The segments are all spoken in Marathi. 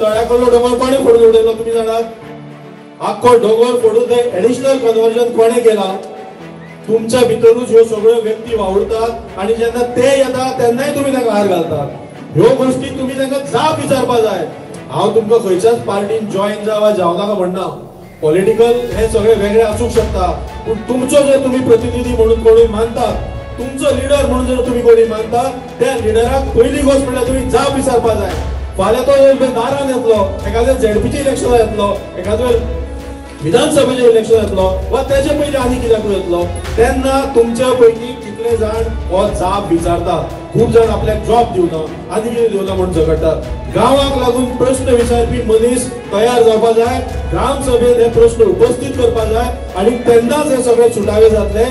तळ्याकडलो डोंगर कोणी फोडून उडयलो तुम्ही जाणात? आख्खो डोंगर फोडून ते एडिशनल कन्वर्जन कोणे केला? तुमच्या भितरूच ह्यो सगळ्यो व्यक्ती वावुरतात आणि जेन्ना ते येतात तेन्नाय तुम्ही तांकां हार घालतात. ह्यो गोष्टी तुम्ही तांकां जाप विचारपाक जाय. हांव तुमकां खंयच्याच पार्टीन जॉईन जावा जावनाका म्हणना. पॉलिटिकल हे सगळे वेगळे आसूंक शकता, पूण तुमचो जर तुम्ही प्रतिनिधी म्हणून कोणी मानतात, तुमचो लिडर म्हणून जर तुम्ही कोणी मानता, त्या लिडराक पहिली गोष्ट म्हणल्यार तुम्ही जाप विचारपाक जाय. फाल्यां तो दारान येतलो, एखाद्या झेडपीचे इलेक्शन येतलो, एखाद्या विधानसभेचे इलेक्शन येतलो वा त्याचे पयलीं आनी कित्याक येतलो, तेन्ना तुमच्या पैकी कितले जाण हो जाप विचारतात. खूप जाण आपल्याक जॉब दिवना, आनी कितें दिवना म्हणून झगडटात. गांवाक लागून प्रश्न विचारपी मनीस तयार जावपाक जाय, ग्राम सभेत हे प्रश्न उपस्थित करपाक जाय आणि तेन्नाच हे सगळे सुटावे जातले.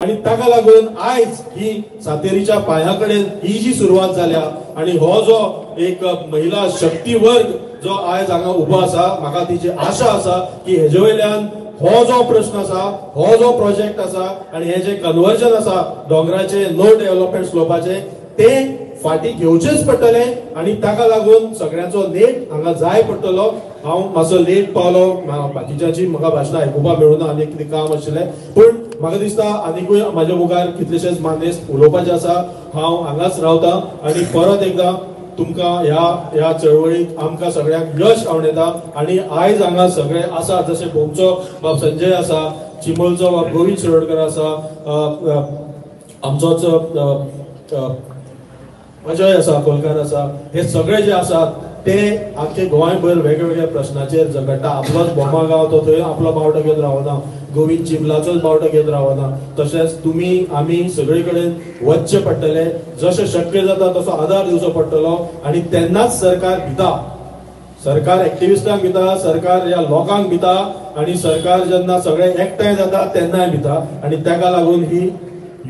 आणि ताका लागून आयज ही सातेरीच्या पायाकडेन ही जी सुरवात जाल्या आणि हो जो एक महिला शक्ती वर्ग जो आयज हांगा उबो आसा, म्हाका तिची आशा आसा की हेजे वयल्यान हो जो प्रश्न आसा, हो जो प्रोजेक्ट आसा आणि हे जे कन्वर्जन आसा डोंगराचे लो डेव्हलपमेंट स्लोपाचे, ते फाटी घेवचेच पडटले आणि ताका लागून सगळ्यांचो नेट हांगा जाय पडटलो. हांव मातसो लेट पावलो, बाकीच्यांची म्हाका भाशणां आयकुपाक मेळूना, आनी कितें काम आशिल्लें, पूण म्हाका दिसता आनीकूय म्हाज्या मुखार कितलेशेच मानेस्त उलोवपाचे आसा. हांव हांगाच रावतां आणि परत एकदां तुमकां ह्या चळवळीत आमकां सगळ्यांक यश आवडेता. आणि आयज हांगा सगळे आसा, जशे भोमचो बाब संजय आसा, चिंबोलचो बाब गोविंद शिरोडकर आसा, आमचोच अजय आसा, कोलकार आसा, हे सगळे जे आसात ते आमचे गोंयभर वेगवेगळ्या प्रश्नाचेर झगडटा. आपलोच बोमा गांव तो थंय आपलो बावटो घेवन रावना, गोविंद चिंबलाचोच बावटो घेवन रावना. तशेंच तुमी आमी सगळे कडेन वचचे पडटले, जशें शक्य जाता तसो आदार दिवचो पडटलो. आणि तेन्नाच सरकार भिता, सरकार एक्टिविस्टांक भिता, सरकार ह्या लोकांक भिता, आणि सरकार जेन्ना सगळे एकठांय जाता तेन्नाय भिता. आणि ताका लागून ही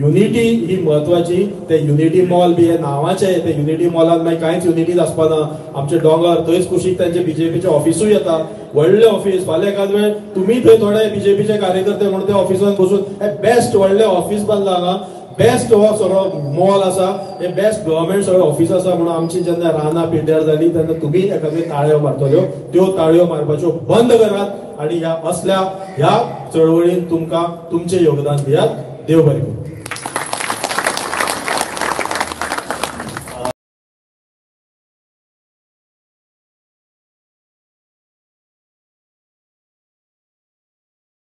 युनिटी ही महत्वाची. ते युनिटी मॉल बी हे नावाचे, ते युनिटी मॉलान मागीर कांयच युनिटीच आसपाना. आमचे दोंगर थंयच कुशीक तांचे बीजेपीचे ऑफिसूय येता, व्हडले ऑफिस. फाल्यां एखाद वेळ तुमी थंय थोडे बीजेपीचे कार्यकर्ते म्हणून त्या ऑफिसांत बसून हे बेस्ट व्हडले ऑफिस बांदला हांगा, बेस्ट हो सगळो मॉल आसा, हे बेस्ट गव्हर्मेंट सगळें ऑफिस आसा म्हणून आमची जेन्ना रानां पिड्ड्यार जाली तेन्ना तुमी एखाद्यो ताळयो मारतल्यो. त्यो ताळयो मारपाच्यो बंद करात आणि ह्या असल्या ह्या चळवळीन तुमकां तुमचें योगदान दियात. देव बरें करूं.